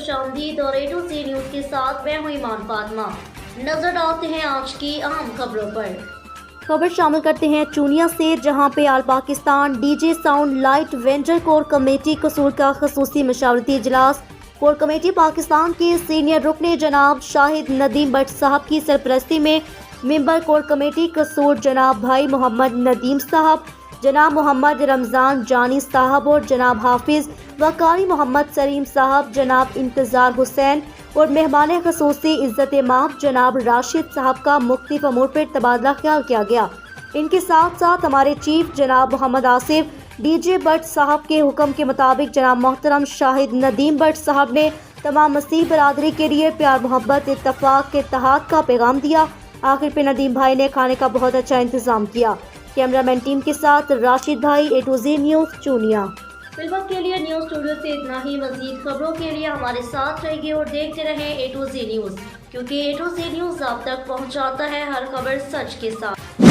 خوش آمدید اور A to Z نیوز کے ساتھ میں ہوں ایمان فاطمہ۔ نظر ڈالتے ہیں آج کی اہم خبروں پر۔ خبر شامل کرتے ہیں چونیا سے، جہاں پہ all Pakistan DJ sound light vendor core committee Kasur کا خصوصی مشاورتی اجلاس کور کمیٹی پاکستان کے سینئر رکن جناب شاہد ندیم بٹ صاحب کی سرپرستی میں ممبر کور کمیٹی قصور جناب بھائی محمد ندیم صاحب، جناب محمد رمضان جانی صاحب اور جناب حافظ و قاری محمد سلیم صاحب، جناب انتظار حسین اور مہمان خصوصی عزت مآب جناب راشد صاحب کا مختلف امور پر تبادلہ خیال کیا گیا۔ ان کے ساتھ ساتھ ہمارے چیف جناب محمد آصف ڈی جے بٹ صاحب کے حکم کے مطابق جناب محترم شاہد ندیم بٹ صاحب نے تمام مسیح برادری کے لیے پیار محبت اتفاق اتحاد کا پیغام دیا۔ آخر پہ ندیم بھائی نے کھانے کا بہت اچھا انتظام کیا۔ کیمرہ مین ٹیم کے ساتھ راشد بھائی، A to Z نیوز چونیا۔ فی الوقت کے لیے نیوز اسٹوڈیو سے اتنا ہی۔ مزید خبروں کے لیے ہمارے ساتھ رہیے اور دیکھتے رہیں A to Z نیوز، کیونکہ A to Z نیوز آپ تک پہنچاتا ہے ہر خبر سچ کے ساتھ۔